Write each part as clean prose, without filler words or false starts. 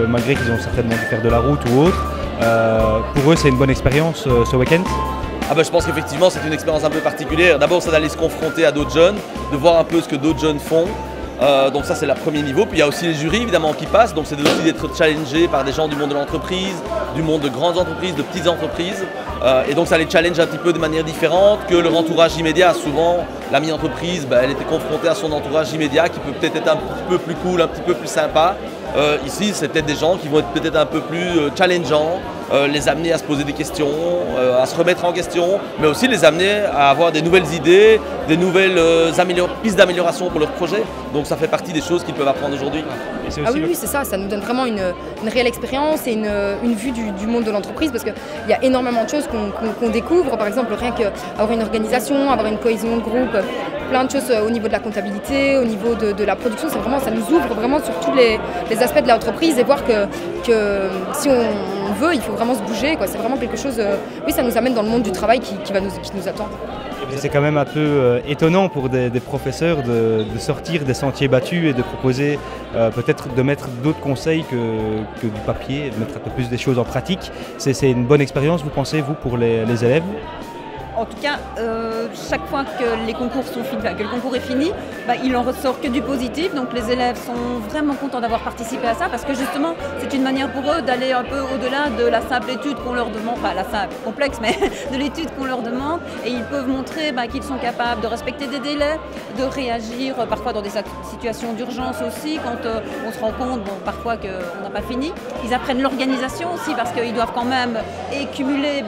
Malgré qu'ils ont certainement dû faire de la route ou autre, pour eux c'est une bonne expérience ce week-end? Je pense qu'effectivement c'est une expérience un peu particulière. D'abord c'est d'aller se confronter à d'autres jeunes, de voir un peu ce que d'autres jeunes font. Donc ça c'est le premier niveau. Puis il y a aussi les jurys évidemment qui passent, donc c'est aussi d'être challengé par des gens du monde de l'entreprise, du monde de grandes entreprises, de petites entreprises. Et donc ça les challenge un petit peu de manière différente que leur entourage immédiat. Souvent la mini-entreprise, elle était confrontée à son entourage immédiat qui peut peut-être être un petit peu plus cool, un petit peu plus sympa. Ici c'est peut-être des gens qui vont être peut-être un peu plus challengeants, les amener à se poser des questions, à se remettre en question, mais aussi les amener à avoir des nouvelles idées, des nouvelles pistes d'amélioration pour leur projet. Donc ça fait partie des choses qu'ils peuvent apprendre aujourd'hui. Oui, c'est ça, ça nous donne vraiment une réelle expérience et une vue du monde de l'entreprise, parce qu'il y a énormément de choses qu'on découvre. Par exemple, rien qu'avoir une organisation, avoir une cohésion de groupe, plein de choses au niveau de la comptabilité, au niveau de la production, ça nous ouvre vraiment sur tous les aspects de l'entreprise et voir que si on veut, il faut vraiment se bouger. C'est vraiment quelque chose, oui, ça nous amène dans le monde du travail qui nous attend. C'est quand même un peu étonnant pour des professeurs de sortir des sentiers battus et de proposer peut-être de mettre d'autres conseils que du papier, de mettre un peu plus des choses en pratique. C'est une bonne expérience, vous pensez, vous, pour les élèves? En tout cas, chaque fois que les concours sont finis, que le concours est fini, il en ressort que du positif. Donc les élèves sont vraiment contents d'avoir participé à ça, parce que justement, c'est une manière pour eux d'aller un peu au-delà de la simple étude qu'on leur demande, pas la simple, complexe, mais de l'étude qu'on leur demande. Et ils peuvent montrer qu'ils sont capables de respecter des délais, de réagir parfois dans des situations d'urgence aussi, quand on se rend compte parfois qu'on n'a pas fini. Ils apprennent l'organisation aussi, parce qu'ils doivent quand même cumuler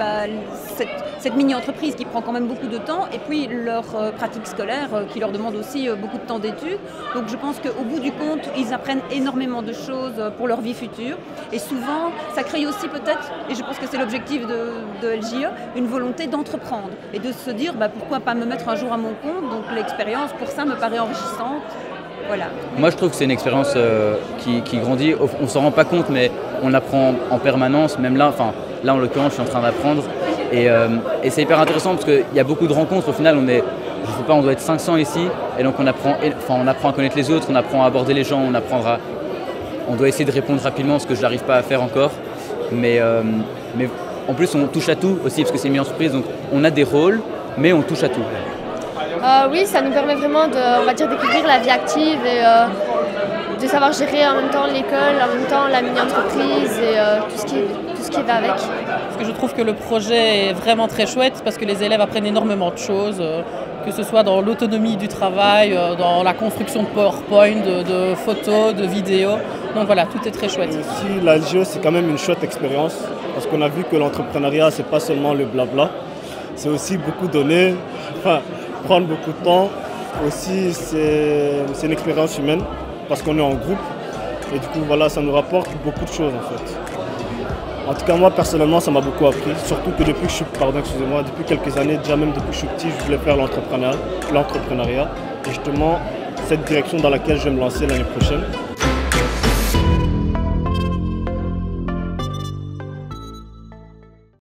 cette mini-entreprise qui prend quand même beaucoup de temps, et puis leur pratique scolaire qui leur demande aussi beaucoup de temps d'études. Donc je pense qu'au bout du compte, ils apprennent énormément de choses pour leur vie future. Et souvent, ça crée aussi peut-être, et je pense que c'est l'objectif de LJE, une volonté d'entreprendre et de se dire pourquoi pas me mettre un jour à mon compte. Donc l'expérience, pour ça, me paraît enrichissante. Voilà. Moi je trouve que c'est une expérience qui grandit. On ne s'en rend pas compte, mais on apprend en permanence, même là, là en l'occurrence je suis en train d'apprendre. Et c'est hyper intéressant parce qu'il y a beaucoup de rencontres. Au final, on doit être 500 ici, et donc on apprend à connaître les autres, on apprend à aborder les gens, on doit essayer de répondre rapidement, ce que je n'arrive pas à faire encore. Mais en plus, on touche à tout aussi, parce que c'est une entreprise, donc on a des rôles, mais on touche à tout. Oui, ça nous permet vraiment de découvrir la vie active et de savoir gérer en même temps l'école, en même temps la mini-entreprise et tout ce qui va avec. Parce que je trouve que le projet est vraiment très chouette, parce que les élèves apprennent énormément de choses, que ce soit dans l'autonomie du travail, dans la construction de PowerPoint, de photos, de vidéos. Donc voilà, tout est très chouette. Ici, la LJE, c'est quand même une chouette expérience, parce qu'on a vu que l'entrepreneuriat, c'est pas seulement le blabla, c'est aussi beaucoup donner, prendre beaucoup de temps. Aussi, c'est une expérience humaine, parce qu'on est en groupe, et du coup, voilà, ça nous rapporte beaucoup de choses en fait. En tout cas, moi personnellement, ça m'a beaucoup appris, surtout que depuis quelques années, déjà même depuis que je suis petit, je voulais faire l'entrepreneuriat, et justement, cette direction dans laquelle je vais me lancer l'année prochaine.